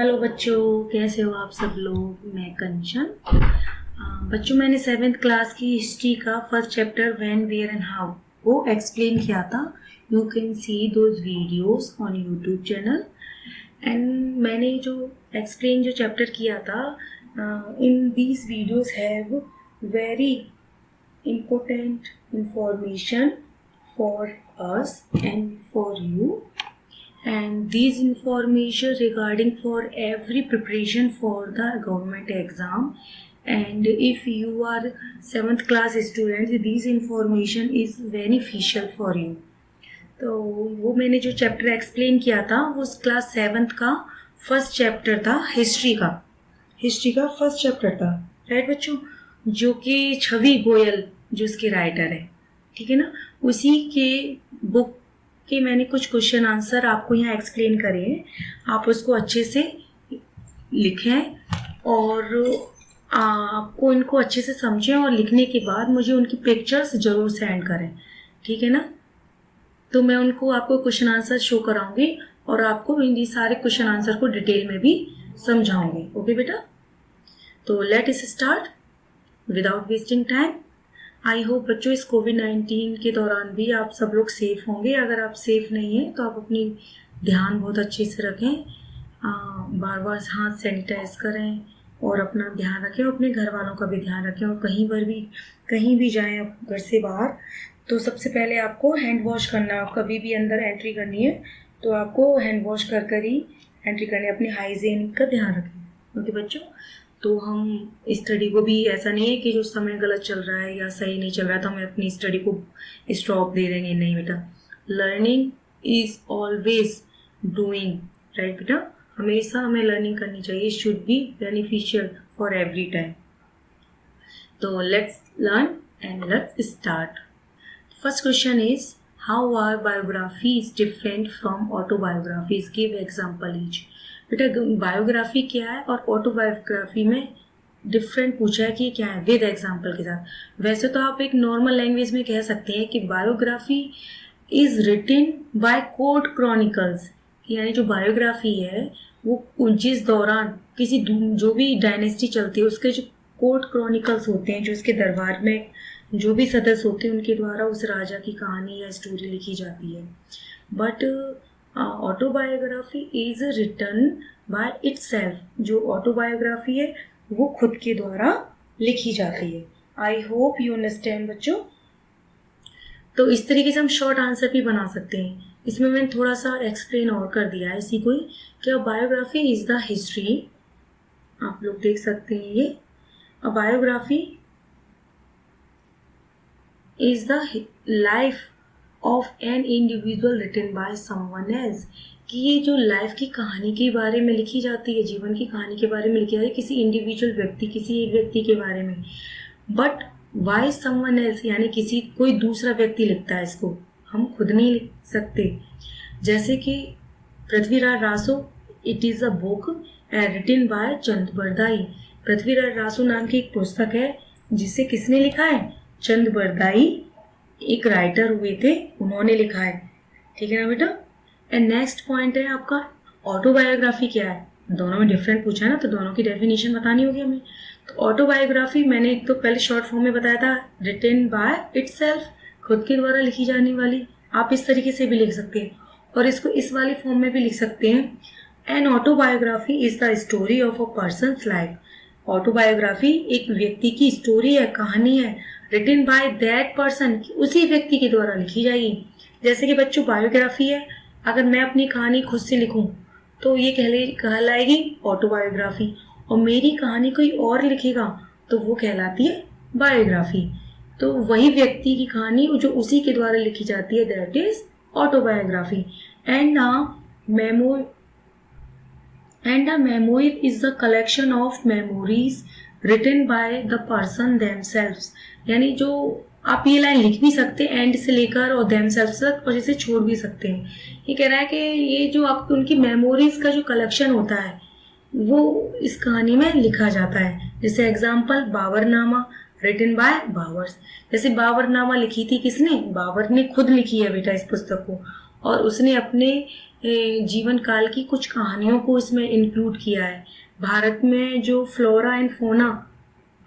Hello बच्चों, कैसे हो आप सब लोग। मैं कंचन। बच्चों, मैंने 7th क्लास की हिस्ट्री का first chapter when where and how को एक्सप्लेन किया था। You can see those videos on YouTube channel. And मैंने जो एक्सप्लेन जो चैप्टर किया था, in these videos have very important information for us and for you, and these information regarding for every preparation for the government exam. And if you are 7th class student, this information is beneficial for you. तो वो मैंने जो chapter explain किया था वो class 7th का first chapter था, history का फर्स्ट चैप्टर था, राइट बच्चों, जो कि छवि गोयल जो उसके राइटर है, ठीक है ना। उसी के बुक के मैंने कुछ क्वेश्चन आंसर आपको यहाँ एक्सप्लेन करे हैं। आप उसको अच्छे से लिखें और आपको इनको अच्छे से समझें, और लिखने के बाद मुझे उनकी पिक्चर्स ज़रूर सेंड करें, ठीक है ना। तो मैं उनको आपको क्वेश्चन आंसर शो कराऊंगी और आपको इन सारे क्वेश्चन आंसर को डिटेल में भी समझाऊंगी। ओके बेटा, तो लेट इस स्टार्ट विदाउट वेस्टिंग टाइम। आई होप बच्चों इस कोविड-19 के दौरान भी आप सब लोग सेफ होंगे। अगर आप सेफ नहीं हैं तो आप अपनी ध्यान बहुत अच्छे से रखें, बार बार हाथ सैनिटाइज करें और अपना ध्यान रखें, और अपने घर वालों का भी ध्यान रखें। और कहीं भी जाएं आप घर से बाहर, तो सबसे पहले आपको हैंड वॉश करना है। कभी भी अंदर एंट्री करनी है तो आपको हैंड वॉश कर ही एंट्री करनी है। अपने हाइजीन का ध्यान रखें। ओके बच्चों, तो हम स्टडी को भी, ऐसा नहीं है कि जो समय गलत चल रहा है या सही नहीं चल रहा है तो हमें अपनी स्टडी को स्टॉप दे देंगे, नहीं बेटा। Learning is always doing, right बेटा, हमेशा हमें लर्निंग करनी चाहिए। Should be beneficial for every time. तो let's learn and let's start. First question is how are biographies different from autobiographies, give example each. बेटा बायोग्राफी क्या है और ऑटोबायोग्राफी में डिफरेंट पूछा है कि क्या है, विद एग्जाम्पल के साथ। वैसे तो आप एक नॉर्मल लैंग्वेज में कह सकते हैं कि biography is written by court chronicles, यानी जो बायोग्राफी है वो जिस दौरान किसी जो भी डायनेस्टी चलती है उसके जो कोर्ट क्रॉनिकल्स होते हैं, जो उसके दरबार में जो भी सदस्य होते हैं उनके द्वारा उस राजा की कहानी या स्टोरी लिखी जाती है। But autobiography is written by itself, जो ऑटोबायोग्राफी है वो खुद के द्वारा लिखी जाती है। आई होप यू अंडरस्टैंड बच्चों। तो इस तरीके से हम शॉर्ट आंसर भी बना सकते हैं। इसमें मैंने थोड़ा सा एक्सप्लेन और कर दिया है इसी को ही, कि बायोग्राफी इज द हिस्ट्री, आप लोग देख सकते हैं ये, biography is the life of an individual written by someone else, कि ये जो लाइफ की कहानी के बारे में लिखी जाती है, जीवन की कहानी के बारे में लिखी जाती है किसी इंडिविजुअल व्यक्ति, किसी एक व्यक्ति के बारे में। बट वाई समवन एल्स, यानी कोई दूसरा व्यक्ति लिखता है इसको, हम खुद नहीं लिख सकते। जैसे कि Prithviraj Raso, it is a book written by Chand Bardai. Prithviraj Raso नाम की एक पुस्तक है जिसे किसने लिखा है, चंद बरदाई एक राइटर हुए थे, उन्होंने लिखा है, ठीक है ना बेटा। एंड नेक्स्ट पॉइंट है आपका ऑटोबायोग्राफी क्या है। दोनों में डिफरेंट पूछा है ना, तो दोनों की डेफिनेशन बतानी होगी हमें। तो ऑटोबायोग्राफी मैंने तो पहले शॉर्ट फॉर्म में बताया था, रिटन बाय इटसेल्फ, खुद के द्वारा लिखी जाने वाली। आप इस तरीके से भी लिख सकते हैं और इसको इस वाली फॉर्म में भी लिख सकते हैं। An autobiography is the story of a persons life. Autobiography एक व्यक्ति की स्टोरी है, कहानी है, रिटन बाय दैट पर्सन, उसी व्यक्ति के द्वारा लिखी जाएगी। जैसे कि बच्चों बायोग्राफी है, अगर मैं अपनी कहानी खुद से लिखूं तो ये कहलाएगी ऑटोबायोग्राफी, और मेरी कहानी कोई और लिखेगा तो वो कहलाती है बायोग्राफी। तो वही व्यक्ति की कहानी जो उसी के द्वारा लिखी जाती है, that is autobiography. And a memoir is the collection of memories written by the person themselves, यानी जो आप ये लाइन लिख भी सकते हैं एंड से लेकर और themselves तक, और इसे छोड़ भी सकते हैं। ये कह रहा है कि ये जो आपकी उनकी मेमोरीज का जो कलेक्शन होता है वो इस कहानी में लिखा जाता है। जैसे example Baburnama written by Babur's. जैसे बाबरनामा लिखी थी किसने, बाबर ने खुद लिखी है बेटा इस पुस्तक को, और उसने अपने जीवन काल की कुछ कहानियों को इसमें इंक्लूड किया है। भारत में जो फ्लोरा एंड फोना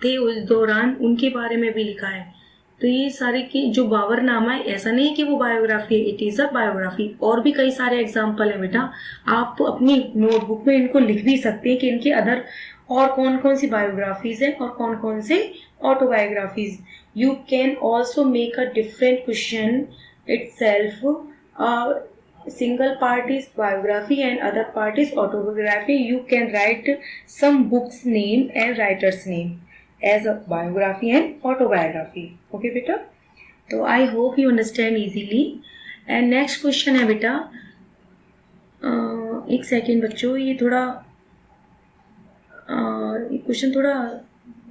थे उस दौरान उनके बारे में भी लिखा है। तो ये सारे की जो बाबरनामा है, ऐसा नहीं है कि वो बायोग्राफी है, इट इज अ बायोग्राफी। और भी कई सारे एग्जाम्पल है बेटा, आप अपनी नोटबुक में इनको लिख भी सकते हैं कि इनके अदर और कौन कौन सी बायोग्राफीज है और कौन कौन से autobiographies. You can also make a different question it self. single part is biography and other part is autobiography. You can write some books name and writer's name as a biography and autobiography. Okay बेटा, तो I hope you understand easily. And next question है बेटा, एक second बच्चों, ये थोड़ा question थोड़ा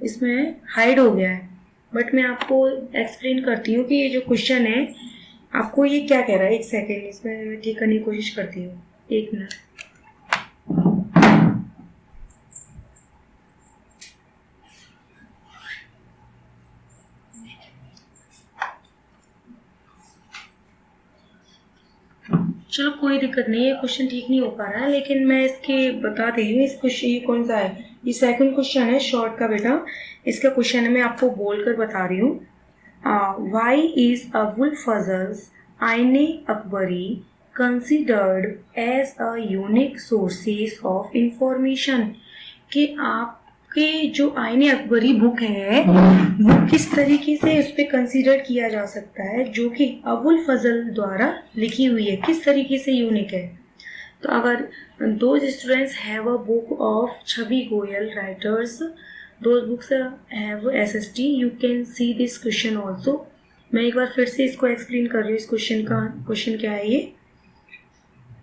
इसमें हाइड हो गया है, बट मैं आपको एक्सप्लेन करती हूँ कि ये जो क्वेश्चन है आपको ये क्या कह रहा है। एक सेकेंड, इसमें मैं ठीक करने की कोशिश करती हूँ, एक मिनट। चलो कोई दिक्कत नहीं है, क्वेश्चन ठीक नहीं हो पा रहा है, लेकिन मैं इसके बता दे रही हूँ। इस क्वेश्चन ये कौन सा है, ये सेकंड क्वेश्चन है शॉर्ट का बेटा। इसका क्वेश्चन है, मैं आपको बोल कर बता रही हूँ। Y is Abul Fazl's Ain-i Akbari considered as a unique sources of information. कि आपके जो आईने अकबरी बुक है वो किस तरीके से उस पर कंसिडर किया जा सकता है, जो कि अबुल फजल द्वारा लिखी हुई है, किस तरीके से यूनिक है। तो अगर those students have a book of Chhavi Goyal writers, those books have SST, you can see this question also. मैं एक बार फिर से इसको एक्सप्लेन कर रही हूँ। इस क्वेश्चन क्या है ये,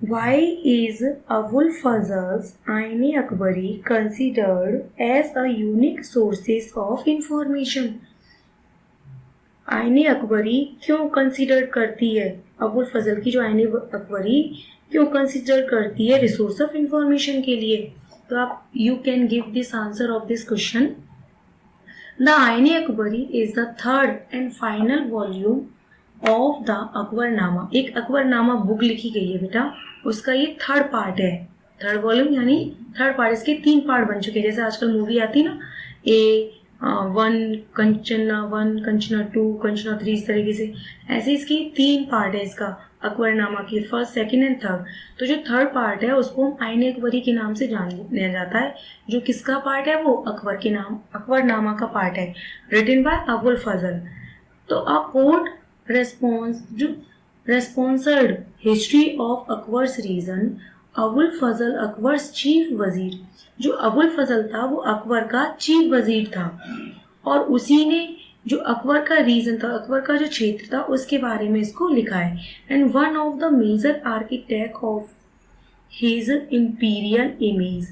Why is Abul Fazl's Ain-e-Akbari considered as a unique sources of information? आईने अकबरी क्यों कंसिडर करती है, अबुल फजल की जो आईने अकबरी क्यों कंसिडर करती है रिसोर्स ऑफ इंफॉर्मेशन के लिए। तो आप you can give this answer of this question. The Aine Akbari is the third and final volume of the Akbarnama. एक अकबरनामा बुक लिखी गई है बेटा, उसका ये थर्ड पार्ट है, थर्ड वॉल्यूम यानी थर्ड पार्ट। इसके 3 पार्ट बन चुके हैं, जैसे आजकल मूवी आती ना, A1, कंचना 1, कंचना 2, कंचना 3, इस तरीके से। ऐसे इसकी 3 पार्ट है इसका अकबरनामा की, फर्स्ट, सेकंड एंड थर्ड। तो जो थर्ड पार्ट है उसको हम आईने अकबरी के नाम से जाना जाता है। जो किसका पार्ट है, वो अकबर के नाम, अकबरनामा का पार्ट है, रिटन बाय अबुल फजल। तो a court responsored history of Akbar's reign, Abul Fazl Akbar's chief वजीर। जो अबुल फजल था वो अकबर का चीफ वजीर था, और उसी ने जो अकबर का रीजन था, अकबर का जो क्षेत्र था, उसके बारे में इसको लिखा है। And one of the major architect of his imperial image,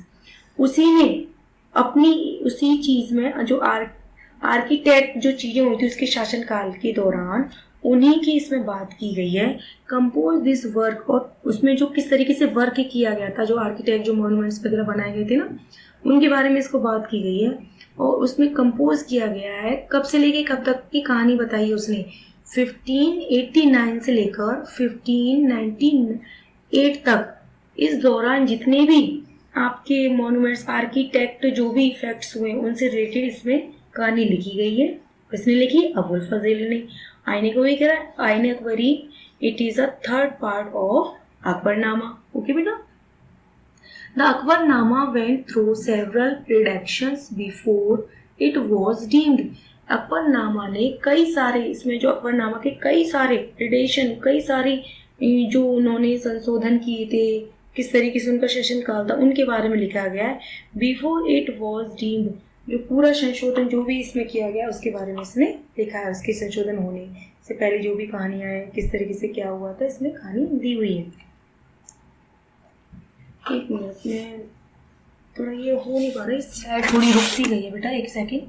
उसी ने अपनी उसी चीज में जो आर्किटेक्ट जो चीजें हुई थी उसके शासनकाल के दौरान, उन्हीं की इसमें बात की गई है। कंपोज दिस वर्क, और उसमें जो किस तरीके से वर्क किया गया था, जो आर्किटेक्ट जो मॉन्यूमेंट्स वगैरह बनाए गए थे ना, उनके बारे में इसको बात की गई है। और उसमें कंपोज किया गया है, कब से लेके कब तक की कहानी बताई है उसने, 1589 से लेकर 1598 तक। इस दौरान जितने भी आपके मॉन्यूमेंट्स, आर्किटेक्ट जो भी इफेक्ट्स हुए, उनसे रिलेटेड इसमें कहानी लिखी गई है। किसने लिखी, अबुल फजल ने। आईने को भी कह रहा है, Aine Akbari it is a third part of Akbarnama. Okay बेटा, the Akbarnama went through several reductions before it was deemed. Akbarnama ने कई सारे, इसमें जो अकबरनामा के कई सारे रिडेशन, कई सारे जो उन्होंने संशोधन किए थे, किस तरीके से उनका शासन काल था, उनके बारे में लिखा गया है। बिफोर इट वाज डीम्ड, जो पूरा संशोधन जो भी इसमें किया गया उसके बारे में इसने लिखा है। उसके संशोधन होने से पहले जो भी कहानियां हैं, किस तरीके से क्या हुआ था, इसमें कहानी दी हुई है। एक मिनट में थोड़ा ये हो नहीं पा रहा है, स्लाइड थोड़ी रुक सी गई है बेटा, एक सेकेंड।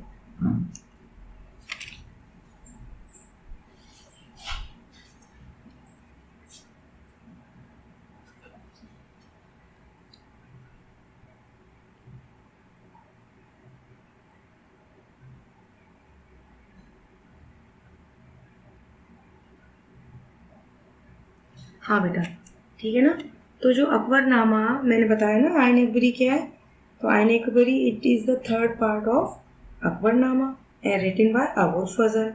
हाँ बेटा, ठीक है ना। तो जो अकबरनामा मैंने बताया ना, आइन अकबरी क्या है, तो Ain Akbari it is the third part of Akbarnama and written by Abul Fazal.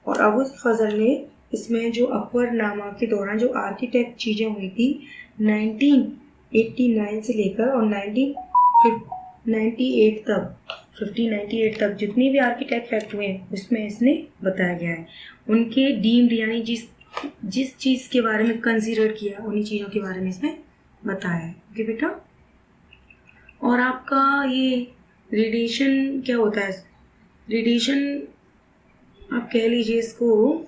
और अबुल फजल ने इसमें जो अकबरनामा के दौरान जो आर्किटेक्ट चीज़ें हुई थी 1989 से लेकर और 1998 तक 1598 तक जितनी भी आर्किटेक्ट फैक्ट हुए हैं उसमें इसने बताया गया है। उनके डीम्ड यानी जिस चीज़ के बारे में कंसीडर किया उन्हीं चीज़ों के बारे में इसमें बताया है। ओके बेटा। और आपका ये रेडिएशन क्या होता है, रेडिएशन आप कह लीजिए इसको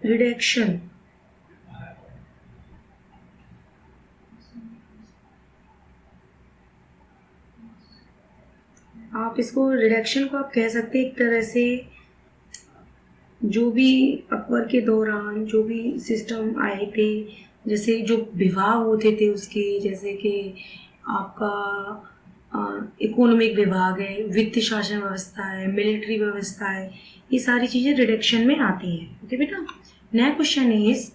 रिडक्शन। आप इसको रिडक्शन को आप कह सकते हैं एक तरह से, जो भी अकबर के दौरान जो भी सिस्टम आए थे, जैसे जो विभाग होते थे उसके, जैसे कि आपका इकोनॉमिक विभाग है, वित्त शासन व्यवस्था है, मिलिट्री व्यवस्था है, ये सारी चीज़ें रिडक्शन में आती हैं। ओके बेटा। Next question is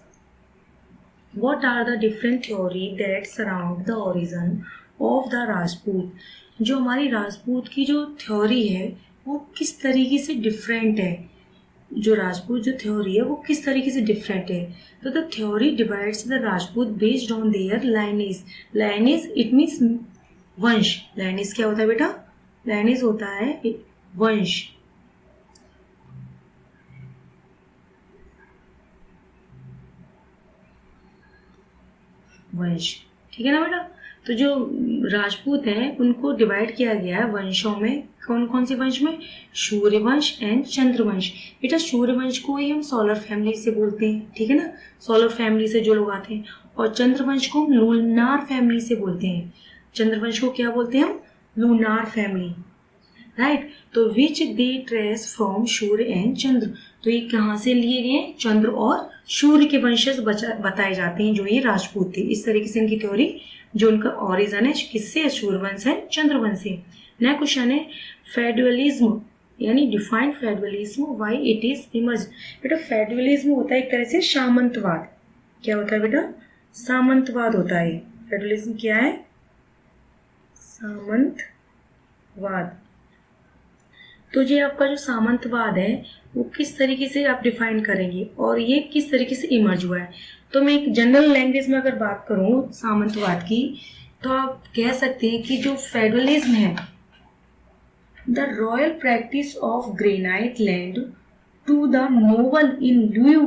what are the different theory that surround the origin of the Rajput. जो हमारी राजपूत की जो थ्योरी है वो किस तरीके से डिफरेंट है, जो राजपूत जो थ्योरी है वो किस तरीके से डिफरेंट है। तो the theory divides the Rajput based on their lineage. Lineage it means वंश। लाइनेज क्या होता है बेटा, लाइनेज होता है वंश। वंश, ठीक है ना बेटा। तो जो राजपूत हैं उनको डिवाइड किया गया है वंशों में। कौन कौन से वंश में, सूर्यवंश एंड चंद्रवंश। बेटा सूर्यवंश को ही हम सोलर फैमिली से बोलते हैं, ठीक है ना, सोलर फैमिली से जो लोग आते हैं। और चंद्रवंश को हम लूनार फैमिली से बोलते हैं। चंद्रवंश को क्या बोलते हैं हम, लूनार फैमिली, राइट। तो विच दे ट्रेस फ्रॉम सूर्य एंड चंद्र। तो ये कहाँ से लिए गए, चंद्र और सूर्य के वंशज बताए जाते हैं जो ये राजपूत थे। इस तरीके से इनकी थ्योरी, जो उनका ओरिजिन है किससे, सूर्यवंश है, चंद्रवंश से। नेक्स्ट क्वेश्चन है फेडरलिज्म यानी define federalism why it is emerge. बेटा फेडरलिज्म होता है एक तरह से सामंतवाद। क्या होता है बेटा, सामंतवाद होता है। फेडरलिज्म क्या है, सामंतवाद। तो ये आपका जो सामंतवाद है वो किस तरीके से आप डिफाइन करेंगे और ये किस तरीके से इमर्ज हुआ है। तो मैं एक जनरल लैंग्वेज में अगर बात करूं सामंतवाद की, तो आप कह सकते हैं कि जो फेडरलिज्म है, the royal practice of granting land to the noble in lieu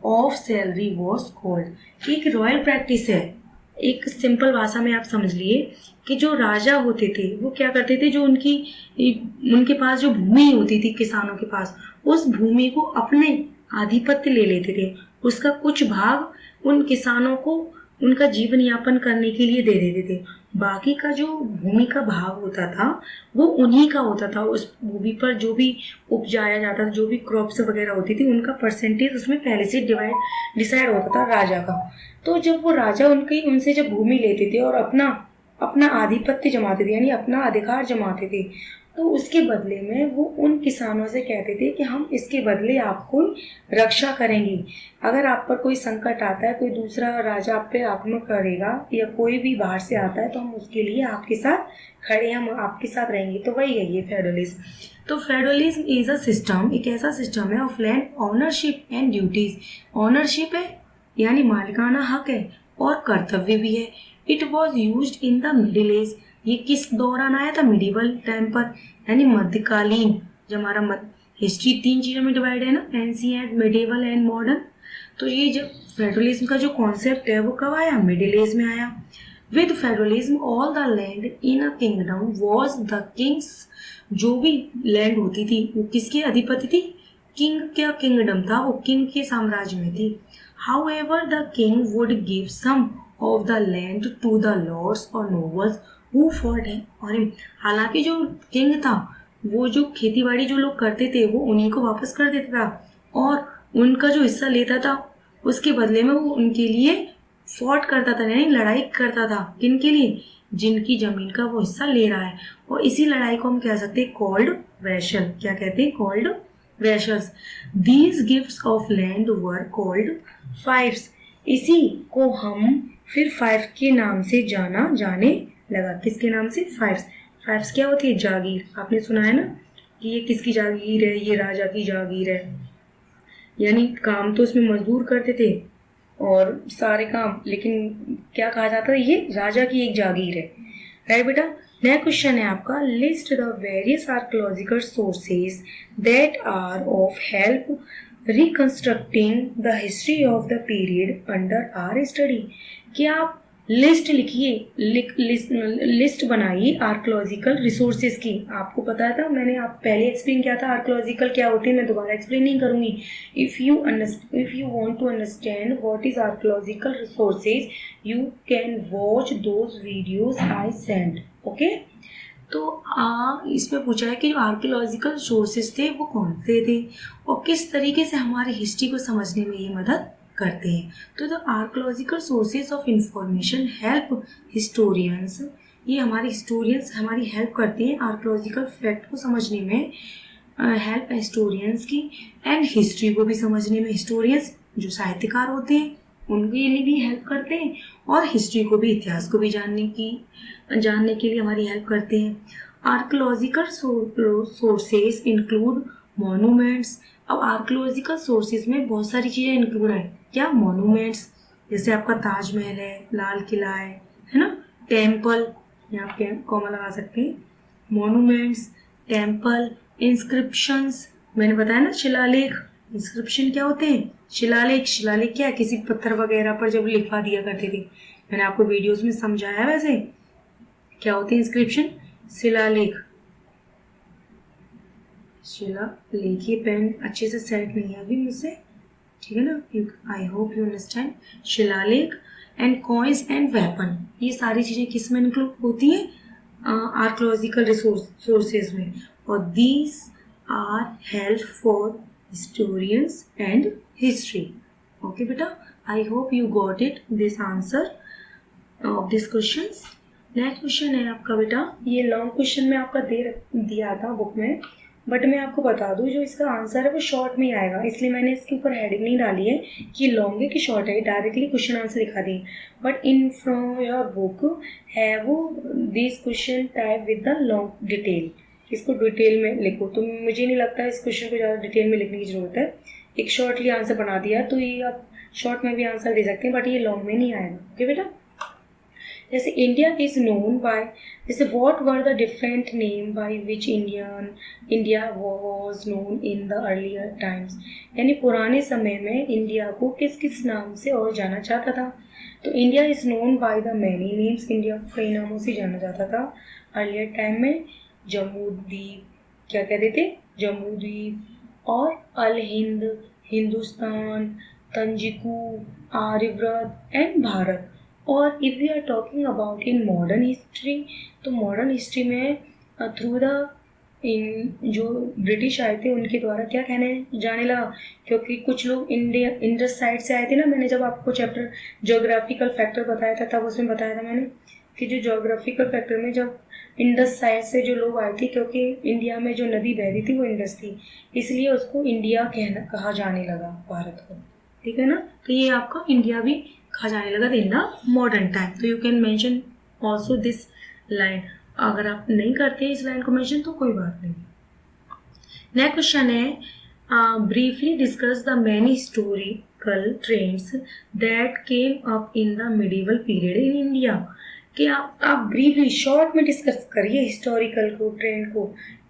of salary was called. एक रॉयल प्रैक्टिस है। एक सिंपल भाषा में आप समझ लिए कि जो राजा होते थे वो क्या करते थे, जो उनके पास जो भूमि होती थी किसानों के पास, उस भूमि को अपने आधिपत्य ले लेते थे। उसका कुछ भाग उन किसानों को उनका जीवन यापन करने के लिए दे देते थे। बाकी का जो भूमि का भाग होता था वो उन्हीं का होता था। उस भूमि पर जो भी उपजाया जाता था, जो भी क्रॉप्स वगैरह होती थी, उनका परसेंटेज उसमें पहले से डिसाइड होता था राजा का। तो जब वो राजा उनसे जब भूमि लेते थे और अपना आधिपत्य जमाते थे यानी अपना अधिकार जमाते थे, तो उसके बदले में वो उन किसानों से कहते थे कि हम इसके बदले आपको रक्षा करेंगे। अगर आप पर कोई संकट आता है, कोई दूसरा राजा आप पे आक्रमण करेगा या कोई भी बाहर से आता है, तो हम उसके लिए आपके साथ खड़े, हम आपके साथ रहेंगे। तो वही है ये फेडरलिज्म। तो फेडरलिज्म इज अ सिस्टम, एक ऐसा सिस्टम है of land ownership and duties. Ownership है यानी मालिकाना हक है और कर्तव्य भी है। It was used in the middle age. ये किस दौरान आया था, मिडिवल टाइम पर यानी मध्यकालीन। जब हमारा हिस्ट्री 3 चीजों में डिवाइड है ना, एंशिएंट, मिडिवल एंड मॉडर्न। तो ये जब फेडरलिज्म का जो कॉन्सेप्ट है वो कब आया, मिडिल एज में आया। With federalism all the land in a kingdom was the Kings. जो भी लैंड होती थी वो किसके अधिपति थी, किंग का किंगडम था, वो किंग के साम्राज्य में थी। However, the king would give some of the land to the lords or nobles who fought for him. हालांकि जो किंग था वो जो खेतीबाड़ी जो लोग करते थे वो उन्हीं को वापस कर देता था और उनका जो हिस्सा लेता था उसके बदले में वो उनके लिए फॉट करता था यानी लड़ाई करता था। किन के लिए, जिनकी जमीन का वो हिस्सा ले रहा है। और इसी लड़ाई को हम कह सकते हैं कॉल्ड वैशल। क्या कहते हैं, called vassals. These gifts of land were called fiefs. इसी को हम फिर फाइव के नाम से जाने लगा। किसके नाम से? फाइव्स। फाइव्स क्या होती है? जागीर। आपने सुना है ना कि ये किसकी जागीर है? ये राजा की जागीर है। यानी काम तो इसमें मजदूर करते थे और सारे काम, लेकिन क्या कहा जाता है? ये राजा की एक जागीर है। राइट बेटा। नेक्स्ट क्वेश्चन है आपका, list the various archaeological sources that are of help reconstructing the history of the period under our study. क्या आप लिस्ट लिखिए, लिस्ट बनाइए आर्कोलॉजिकल रिसोर्सेज की। आपको पता था, मैंने आप पहले एक्सप्लेन किया था आर्कोलॉजिकल क्या होती है, मैं दोबारा एक्सप्लेन नहीं करूंगी। If you want to understand what is archaeological resources, you can watch those videos I send. Okay. तो इसमें पूछा है कि जो आर्कोलॉजिकल सोर्सेज थे वो कौन से थे और किस तरीके से हमारी हिस्ट्री को समझने में ये मदद करते हैं। तो the archaeological sources of information help historians, ये हमारे हिस्टोरियंस हमारी हेल्प करते हैं आर्कोलॉजिकल फैक्ट को समझने में, हेल्प हिस्टोरियंस की, एंड हिस्ट्री को भी समझने में। हिस्टोरियंस जो साहित्यकार होते हैं उनके लिए भी हेल्प करते हैं और हिस्ट्री को भी, इतिहास को भी जानने के लिए हमारी हेल्प करते हैं। Archaeological sources include monuments. अब आर्कोलॉजिकल सोर्सेज में बहुत सारी चीज़ें इंक्लूड है। क्या? मॉन्यूमेंट्स, जैसे आपका ताजमहल है, लाल किला है ना, टेम्पल, यहाँ पे कॉमा लगा सकते हैं, मॉन्यूमेंट्स, टेम्पल, इंस्क्रिप्शंस, मैंने बताया ना शिलालेख। इंस्क्रिप्शन क्या होते हैं? शिलालेख। शिलालेख क्या है? किसी पत्थर वगैरह पर जब लिखवा दिया करते थे, मैंने आपको वीडियोस में समझाया है। वैसे क्या होते हैं इंस्क्रिप्शन? शिलालेख। शिलालेख। ये पेन अच्छे से सेट नहीं है अभी मुझसे, ठीक है ना? आई होप यू अंडरस्टैंड। शिलालेख एंड कॉइन्स एंड वेपन, ये सारी चीज़ें किस में इंक्लूड होती हैं? आर्कोलॉजिकल सोर्सेज में। और these are help for historians and history. Okay बेटा, I hope you got it this answer of this questions. Next question है आपका बेटा, ये लॉन्ग क्वेश्चन में आपका दिया था बुक में, बट मैं आपको बता दूं जो इसका आंसर है वो शॉर्ट में ही आएगा, इसलिए मैंने इसके ऊपर हेडिंग नहीं डाली है कि लॉन्ग है कि शॉर्ट है, डायरेक्टली क्वेश्चन आंसर दिखा दी। But in from your book have this question type with the long detail. इसको डिटेल में लिखो, तो मुझे नहीं लगता इस क्वेश्चन को ज़्यादा डिटेल में लिखने की जरूरत है। एक शॉर्टली आंसर बना दिया तो ये आप शॉर्ट में भी आंसर दे सकते हैं, बट ये लॉन्ग में नहीं आएगा। ओके बेटा। जैसे इंडिया इज नोन बाय, जैसे what were the different name by which India was known in the earlier times, यानी पुराने समय में इंडिया को किस किस नाम से और जाना जाता था। तो India is known by the many names, India को कई नामों से जाना जाता था अर्लियर टाइम में। जम्मू द्वीप, क्या कहते थे? जम्मू द्वीप, और अल हिंद, हिंदुस्तान, तंजिकू, आर्यव्रत एंड भारत। और if we are talking about in modern history, तो मॉडर्न हिस्ट्री में थ्रू द जो ब्रिटिश आए थे उनके द्वारा क्या कहने जाने लगा, क्योंकि कुछ लोग इंडस साइड से आए थे ना। मैंने जब आपको चैप्टर ज्योग्राफिकल फैक्टर बताया था तब उसमें बताया था मैंने कि जो ज्योग्राफिकल फैक्टर में जब इंडस साइड से जो लोग आए थे, क्योंकि इंडिया में जो नदी बह रही थी वो इंडस थी, इसलिए उसको इंडिया कहा जाने लगा भारत को, ठीक है ना। तो ये आपका इंडिया भी कहा जाने लगा इन द मॉडर्न टाइम। तो you can mention also this line. अगर आप नहीं करते इस लाइन को मेंशन तो कोई बात नहीं। नेक्स्ट क्वेश्चन है, briefly discuss the many historical trends that came up in the medieval period in India. कि आप ब्रीफली शॉर्ट में डिस्कस करिए हिस्टोरिकल को, ट्रेंड को,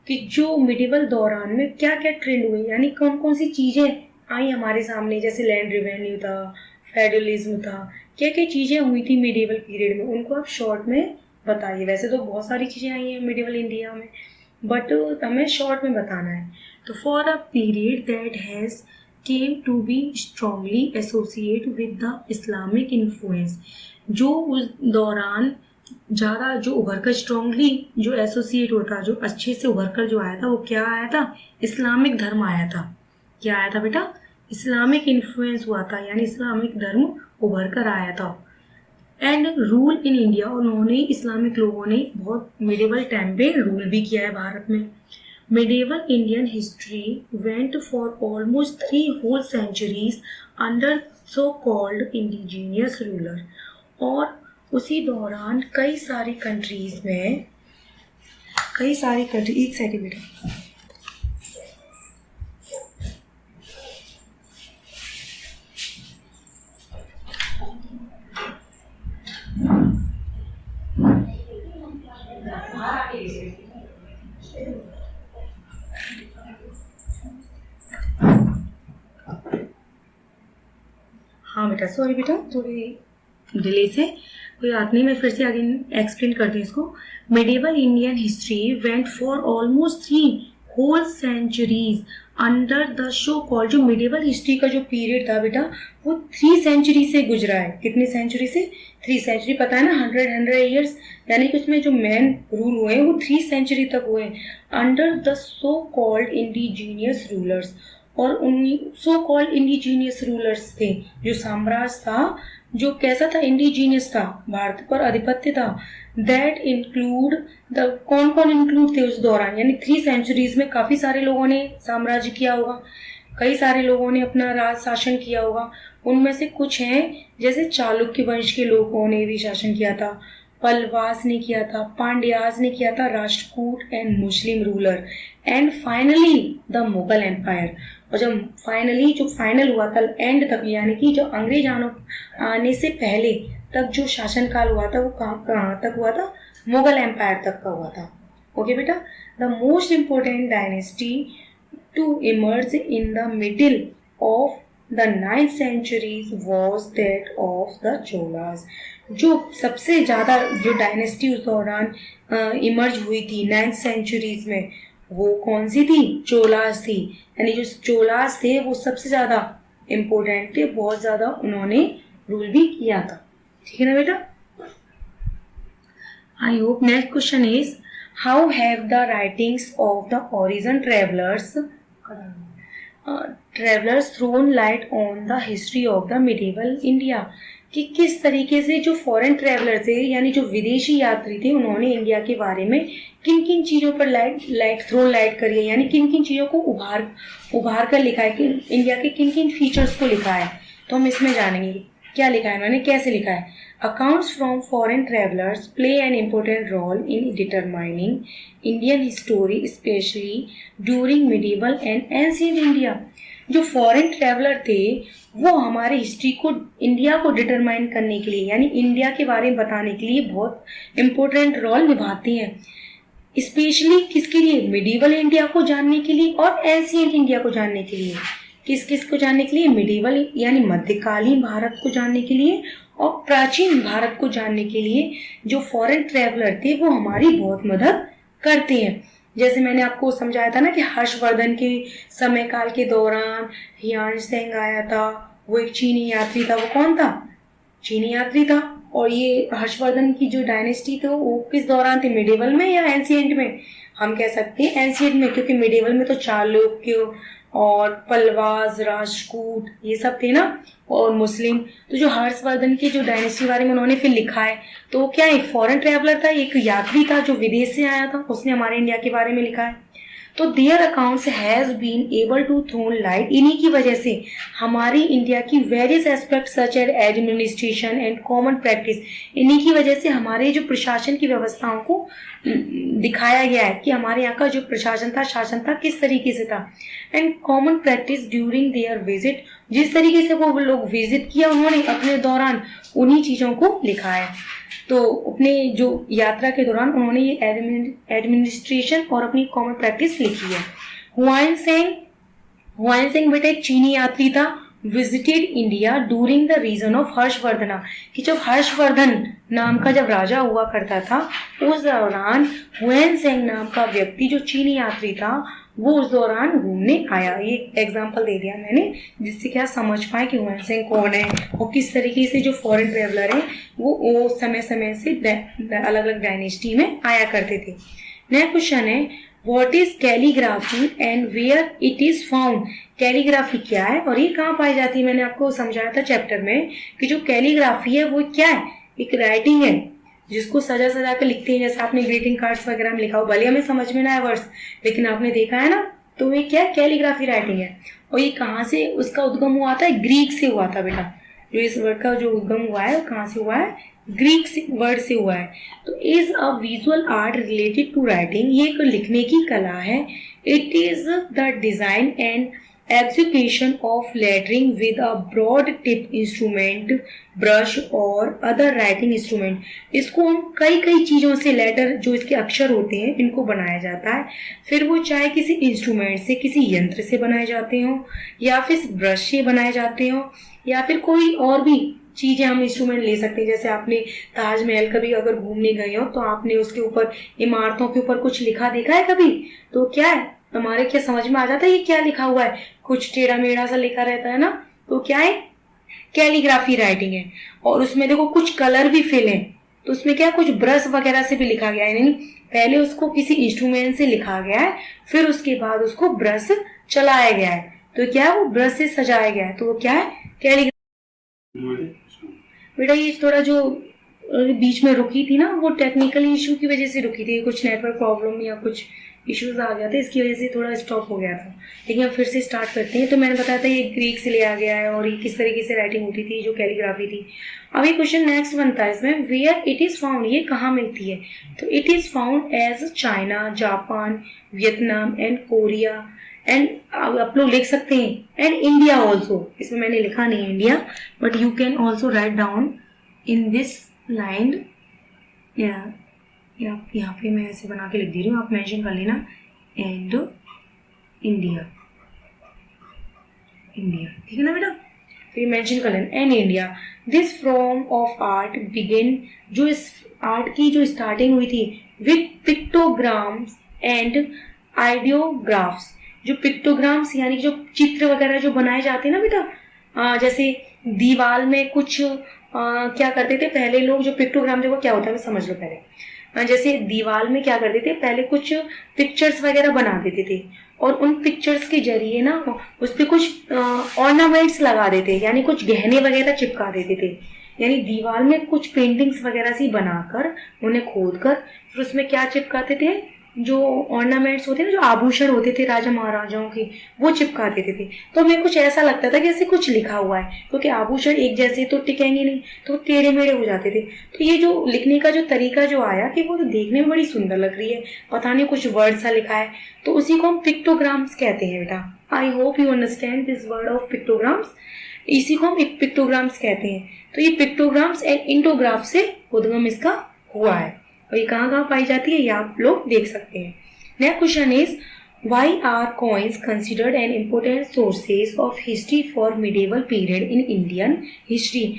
कि जो मिडिवल दौरान में क्या क्या ट्रेंड हुए, यानी कौन कौन सी चीज़ें आई हमारे सामने, जैसे लैंड रेवेन्यू था, फेडरलिज्म था, क्या क्या चीज़ें हुई थी मिडिवल पीरियड में, उनको आप शॉर्ट में बताइए। वैसे तो बहुत सारी चीज़ें आई हैं मिडिवल इंडिया में, बट हमें शॉर्ट में बताना है। तो for a period that has come to be strongly associate with the Islamic influence, जो उस दौरान ज़्यादा जो उभर कर स्ट्रांगली जो एसोसिएट होता, जो अच्छे से उभर कर जो आया था, वो क्या आया था? इस्लामिक धर्म आया था। क्या आया था बेटा? इस्लामिक इन्फ्लुएंस हुआ था, यानी इस्लामिक धर्म उभर कर आया था। एंड रूल इन इंडिया, उन्होंने इस्लामिक लोगों ने बहुत मिडिवल टाइम पे रूल भी किया है भारत में। medieval Indian history went for almost 3 whole centuries under so-called indigenous ruler। और उसी दौरान कई सारी कंट्रीज में, एक सेकंड बेटा, हाँ बेटा, सॉरी बेटा, थोड़ी डिले से, कोई बात नहीं, मैं फिर से आगे एक्सप्लेन करती हूँ इसको। Medieval Indian history went for almost 3 whole centuries under the show call. जो मिडिवल हिस्ट्री का जो पीरियड था बेटा, वो 3 सेंचुरी से गुजरा है। कितनी सेंचुरी से? 3 सेंचुरी, पता है ना, 100 ईयर्स, यानी कि उसमें जो मेन रूल हुए वो 3 सेंचुरी तक हुए under the so called indigenous rulers. और उन सो कॉल्ड इंडिजीनियस रूलर्स थे, जो साम्राज्य था जो कैसा था, इंडिजीनियस था, भारत पर आधिपत्य था। दैट इंक्लूड द, कौन कौन इंक्लूड थे उस दौरान, यानी 3 सेंचुरीज में काफी सारे लोगों ने साम्राज्य किया होगा, कई सारे लोगों ने अपना राज शासन किया होगा। उनमें से कुछ हैं, जैसे चालुक्य वंश के लोगों ने भी शासन किया था, पल्लवास ने किया था, पांड्यास ने किया था, Rashtrakuta and Muslim ruler, and finally the Mughal empire. और जब फाइनली जो फाइनल हुआ था एंड तक, यानी कि जो अंग्रेज आने से पहले तक जो शासनकाल हुआ था वो कहाँ तक हुआ था? मुगल एम्पायर तक का हुआ था। ओके बेटा, the most important dynasty to emerge in the middle of the 9th centuries was that of the Cholas। जो सबसे ज्यादा जो डायनेस्टी उस दौरान इमर्ज हुई थी 9th centuries में, वो कौन सी थी? चोलास थी। यानी जो चोलास थे वो सबसे ज्यादा इम्पोर्टेंट थे, बहुत ज्यादा उन्होंने रूल भी किया था। ठीक है ना बेटा? I hope. Next question is, how have the writings of the origin travellers thrown light on the history of the medieval India. कि किस तरीके से जो फॉरेन ट्रेवलर थे, यानी जो विदेशी यात्री थे, उन्होंने इंडिया के बारे में किन किन चीज़ों पर लाइट करी है, यानी किन किन चीज़ों को उभार कर लिखा है, कि इंडिया के किन किन फीचर्स को लिखा है। तो हम इसमें जानेंगे क्या लिखा है उन्होंने, कैसे लिखा है। Accounts from foreign travellers play an important role in determining Indian history, especially during medieval and ancient India. जो फॉरेन ट्रेवलर थे वो हमारे हिस्ट्री को, इंडिया को डिटरमाइन करने के लिए, यानी इंडिया के बारे में बताने के लिए बहुत इम्पोर्टेंट रोल निभाते हैं। स्पेशली किसके लिए? मिडिवल इंडिया को जानने के लिए और एंशिएंट इंडिया को जानने के लिए। किस किस को जानने के लिए? मिडिवल यानी मध्यकालीन भारत को जानने के लिए और प्राचीन भारत को जानने के लिए जो फॉरेन ट्रेवलर थे वो हमारी बहुत मदद करते हैं। जैसे मैंने आपको समझाया था ना कि हर्षवर्धन के समय काल के दौरान हियान सेंग आया था, वो एक चीनी यात्री था। वो कौन था? चीनी यात्री था। और ये हर्षवर्धन की जो डायनेस्टी थी वो किस दौरान थी? मिडिवल में या एंशिएंट में? हम कह सकते हैं एंशिएंट में, क्योंकि मिडिवल में तो चालुक्य और पल्लवास, राष्ट्रकूट ये सब थे ना, और मुस्लिम। तो जो हर्षवर्धन की जो डायनेस्टी बारे में उन्होंने फिर लिखा है, तो वो क्या एक फॉरेन ट्रैवलर था, एक यात्री था जो विदेश से आया था, उसने हमारे इंडिया के बारे में लिखा है। तो there accounts has been able to thrown light, इन्हीं की वजह से हमारी इंडिया की various aspect such as administration and common practice, इन्हीं की वजह से हमारे जो प्रशासन की व्यवस्थाओं को दिखाया गया है कि हमारे यहाँ का जो प्रशासन था, शासन था, किस तरीके से था। And common practice during their visit, जिस तरीके से वो लोग विजिट किया उन्होंने अपने दौरान, उन्हीं चीज़ों को लिखा है। तो अपने जो यात्रा के दौरान उन्होंने ये एडमिनिस्ट्रेशन और अपनी कॉमन प्रैक्टिस लिखी है। हुआन सेंग बेटा एक चीनी यात्री था, visited India during the region of Harshavardhana, कि जब हर्षवर्धन नाम का जब राजा हुआ करता था उस दौरान हुआन सेंग नाम का व्यक्ति जो चीनी यात्री था वो उस दौरान घूमने आया। ये एग्जाम्पल दे दिया मैंने जिससे क्या समझ पाए कि हुआन सेंग कौन है और किस तरीके से जो फॉरेन ट्रेवलर है वो समय समय से अलग अलग डायनेस्टी में आया करते थे। नेक्स्ट क्वेश्चन है, what is calligraphy and where it is found. Calligraphy क्या है और ये कहाँ पाई जाती है? मैंने आपको समझाया था चैप्टर में कि जो कैलीग्राफी है वो क्या है, एक राइटिंग है जिसको सजा सजा के लिखते हैं, जैसे आपने ग्रीटिंग कार्ड्स वगैरह में लिखा हो, भले हमें समझ में ना आए वर्ड्स, लेकिन आपने देखा है ना, तो ये क्या कैलीग्राफी राइटिंग है। और ये कहाँ से उसका उद्गम हुआ था? ग्रीक से हुआ था बेटा। जो इस वर्ड का जो उद्गम हुआ है कहाँ से हुआ है? ग्रीक वर्ड से हुआ है। तो is a visual art related to writing, ये एक लिखने की कला है। It is the design and execution of lettering with a broad tip instrument, brush और अदर राइटिंग इंस्ट्रूमेंट। इसको हम कई कई चीज़ों से, लेटर जो इसके अक्षर होते हैं इनको बनाया जाता है। फिर वो चाहे किसी इंस्ट्रूमेंट से, किसी यंत्र से बनाए जाते हों, या फिर ब्रश से बनाए जाते हों, या फिर कोई और भी चीज़ें हम इंस्ट्रूमेंट ले सकते हैं। जैसे आपने ताजमहल कभी अगर घूमने गए हो तो आपने उसके ऊपर, इमारतों के ऊपर कुछ लिखा देखा है कभी? तो क्या है, हमारे क्या समझ में आ जाता है ये क्या लिखा हुआ है? कुछ टेढ़ा मेढ़ा सा लिखा रहता है ना, तो क्या है? कैलीग्राफी राइटिंग है। और उसमें देखो कुछ कलर भी फिल है, तो उसमें क्या, कुछ ब्रश वगैरह से भी लिखा गया है। यानी पहले उसको किसी इंस्ट्रूमेंट से लिखा गया है, फिर उसके बाद उसको ब्रश चलाया गया है, तो क्या है, वो ब्रश से सजाया गया है, तो वो क्या है? कैलीग्राफी। बेटा ये थोड़ा जो बीच में रुकी थी ना, वो टेक्निकल इशू की वजह से रुकी थी, कुछ नेटवर्क प्रॉब्लम या कुछ इश्यूज आ गया था, इसकी वजह से थोड़ा स्टॉप हो गया था। लेकिन अब फिर से स्टार्ट करते हैं। तो मैंने बताया था ये ग्रीक से लिया गया है और ये किस तरीके से राइटिंग होती थी, जो कैलीग्राफी थी। अब ये क्वेश्चन नेक्स्ट बनता है इसमें, वेयर इट इज फाउंड, ये कहाँ मिलती है? तो it is found as China, Japan, Vietnam and Korea and, आप लोग लिख सकते हैं एंड इंडिया ऑल्सो। इसमें मैंने लिखा नहीं India, but you can also write down in this line, या यहाँ पे मैं ऐसे बना के लिख दे रही हूँ, आप मेंशन कर लेना, एंड इंडिया, इंडिया, ठीक है ना बेटा? तो ये मेंशन कर लेना, and India. This form of art begin, जो इस आर्ट की जो स्टार्टिंग हुई थी, विथ पिक्टोग्राम्स एंड आइडियोग्राफ्स। जो पिक्टोग्राम्स यानी जो चित्र वगैरह जो बनाए जाते हैं ना बेटा, जैसे दीवार में कुछ क्या करते थे पहले लोग, जो पिक्टोग्राम देखो क्या होता है समझ लो पहले। जैसे दीवार में क्या करते थे पहले, कुछ पिक्चर्स वगैरह बना देते थे, और उन पिक्चर्स के जरिए ना उस पर कुछ ऑर्नामेंट्स लगा देते, यानी कुछ गहने वगैरह चिपका देते थे। यानी दीवार में कुछ पेंटिंग्स वगैरह सी बनाकर, उन्हें खोद कर, फिर उसमें क्या चिपकाते थे, जो ऑर्नामेंट्स होते थे, जो आभूषण होते थे राजा महाराजाओं के, वो चिपका देते थे। तो हमें कुछ ऐसा लगता था कि ऐसे कुछ लिखा हुआ है, क्योंकि आभूषण एक जैसे तो टिकेंगे नहीं, तो टेढ़े मेढ़े हो जाते थे। तो ये जो लिखने का जो तरीका जो आया कि वो तो देखने में बड़ी सुंदर लग रही है, पता नहीं कुछ वर्ड सा लिखा है, तो उसी को हम पिक्टोग्राम्स कहते हैं बेटा। I hope you understand this word of pictograms. इसी को हम पिक्टोग्राम्स कहते हैं। तो ये पिक्टोग्राम्स एंड इंटोग्राफ से उद्गम इसका हुआ है, और ये कहाँ कहाँ पाई जाती है ये आप लोग देख सकते हैं। Next question is, why are coins considered an important sources of history for medieval period in Indian history.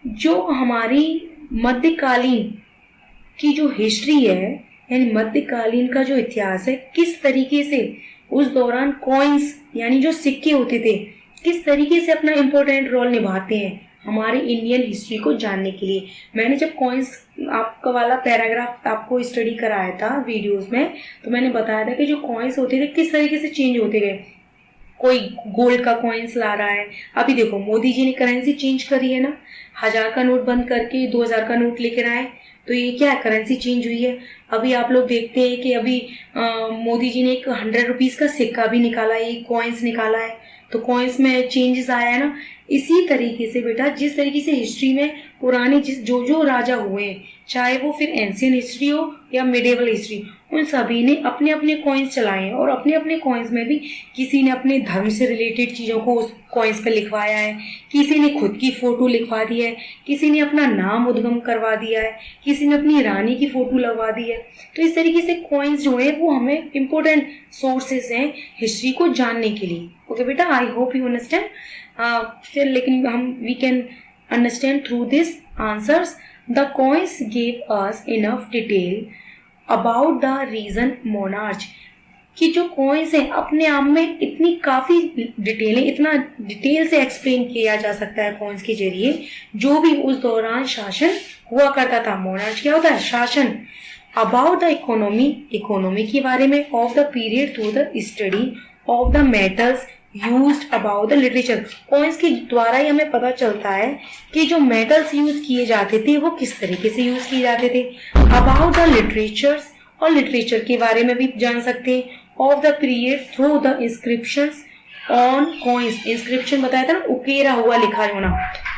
जो हमारी मध्यकालीन की जो हिस्ट्री है, यानी मध्यकालीन का जो इतिहास है, किस तरीके से उस दौरान कॉइन्स यानी जो सिक्के होते थे, किस तरीके से अपना इम्पोर्टेंट रोल निभाते हैं हमारे इंडियन हिस्ट्री को जानने के लिए। मैंने जब कॉइन्स आपका वाला पैराग्राफ आपको स्टडी कराया था वीडियोस में, तो मैंने बताया था कि जो कॉइन्स होते थे किस तरीके से चेंज होते गए। कोई गोल्ड का कॉइन्स ला रहा है, अभी देखो मोदी जी ने करेंसी चेंज करी है ना, 1000 का नोट बंद करके 2000 का नोट लेकर आए, तो ये क्या करेंसी चेंज हुई है। अभी आप लोग देखते हैं कि अभी मोदी जी ने एक 100 रुपीज़ का सिक्का भी निकाला है, कॉइन्स निकाला है, तो कॉइन्स में चेंजेस आया है ना। इसी तरीके से बेटा, जिस तरीके से हिस्ट्री में पुराने जो जो राजा हुए हैं, चाहे वो फिर एंशियंट हिस्ट्री हो या मिडिवल हिस्ट्री, उन सभी ने अपने अपने कॉइन्स चलाए हैं, और अपने अपने कॉइन्स में भी किसी ने अपने धर्म से रिलेटेड चीज़ों को उस कॉइन्स पे लिखवाया है, किसी ने खुद की फ़ोटो लिखवा दी है, किसी ने अपना नाम उद्गम करवा दिया है, किसी ने अपनी रानी की फ़ोटो लगवा दी है। तो इस तरीके से कॉइन्स जो है वो हमें इम्पोर्टेंट सोर्सेज हैं हिस्ट्री को जानने के लिए। ओके बेटा, आई होप यू अंडरस्टैंड। फिर लेकिन we can understand through this answers. The coins give us enough detail about the region monarch, कि जो कॉइन्स हैं अपने आप में इतनी काफ़ी डिटेलें, इतना डिटेल से एक्सप्लेन किया जा सकता है कॉइन्स के जरिए, जो भी उस दौरान शासन हुआ करता था। मोनार्च क्या होता है? शासन। अबाउट द इकोनॉमी, इकोनॉमी के बारे में, of the period through the study of the metals used about the literature. Points के द्वारा ही हमें पता चलता है कि जो मेटल्स यूज किए जाते थे वो किस तरीके से यूज किए जाते थे। अबाउट द लिटरेचर्स, और लिटरेचर के बारे में भी जान सकते हैं। Of the period through the inscriptions on coins, inscription बताया था ना, उकेरा हुआ लिखा होना,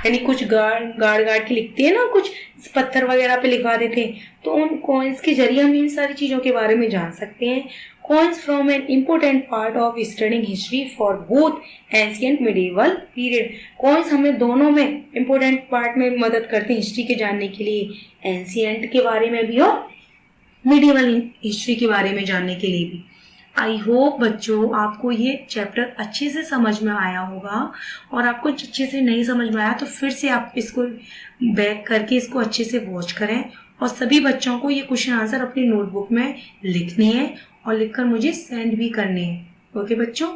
यानी कुछ गाड़ के लिखते हैं ना, कुछ पत्थर वगैरह पे लिखवा देते हैं, तो उन कॉइन्स के जरिए हम इन सारी चीजों के बारे में जान सकते हैं। Coins from an important part of studying history for both ancient medieval period. Coins हमें दोनों में इम्पोर्टेंट पार्ट में मदद करते हैं हिस्ट्री के जानने के लिए, एंशिएंट के बारे में भी और मिडिवल हिस्ट्री के बारे में जानने के लिए भी। आई होप बच्चों आपको ये चैप्टर अच्छे से समझ में आया होगा, और आपको अच्छे से नहीं समझ में आया तो फिर से आप इसको बैक करके इसको अच्छे से वॉच करें, और सभी बच्चों को ये क्वेश्चन आंसर अपनी नोटबुक में लिखने हैं और लिखकर मुझे सेंड भी करने हैं। ओके बच्चों,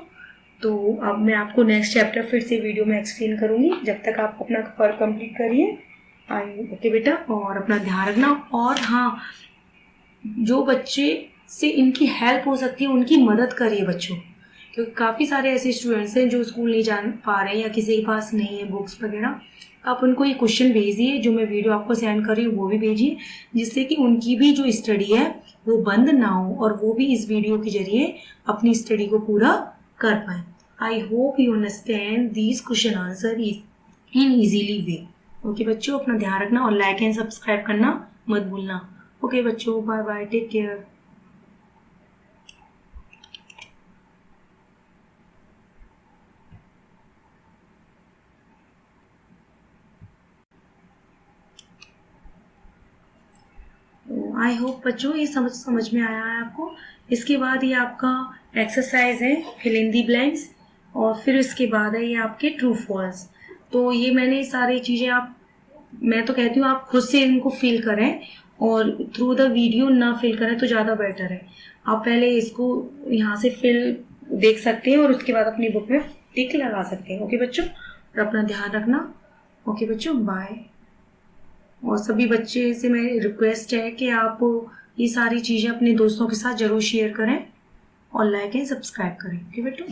तो अब मैं आपको नेक्स्ट चैप्टर फिर से वीडियो में एक्सप्लेन करूंगी। जब तक आप अपना वर्क कंप्लीट करिए। ओके बेटा, और अपना ध्यान रखना। और हाँ, जो बच्चे से इनकी हेल्प हो सकती है उनकी मदद करिए बच्चों, क्योंकि काफ़ी सारे ऐसे स्टूडेंट्स हैं जो स्कूल नहीं जा पा रहे हैं या किसी के पास नहीं है बुक्स वगैरह। आप उनको ये क्वेश्चन भेजिए, जो मैं वीडियो आपको सेंड कर रही हूँ वो भी भेजिए, जिससे कि उनकी भी जो स्टडी है वो बंद ना हो और वो भी इस वीडियो के जरिए अपनी स्टडी को पूरा कर पाए। आई hope you understand these question answer in easily way. Okay बच्चों, अपना ध्यान रखना और लाइक एंड सब्सक्राइब करना मत भूलना। ओके बच्चों, bye bye, take care. I hope बच्चों ये समझ में आया है आपको। इसके बाद ये आपका एक्सरसाइज है फिल इन दी ब्लैंक्स, और फिर इसके बाद है ये आपके ट्रू फॉल्स। तो ये मैंने सारी चीज़ें मैं तो कहती हूँ आप खुद से इनको फिल करें, और थ्रू द वीडियो ना फिल करें तो ज़्यादा बेटर है। आप पहले इसको यहाँ से फिल देख सकते हैं और उसके बाद अपनी बुक में टिक लगा सकते हैं। ओके बच्चों, और अपना ध्यान रखना। ओके बच्चों, बाय। और सभी बच्चे से मेरी रिक्वेस्ट है कि आप ये सारी चीज़ें अपने दोस्तों के साथ ज़रूर शेयर करें और लाइक एंड सब्सक्राइब करें। ओके बेटो।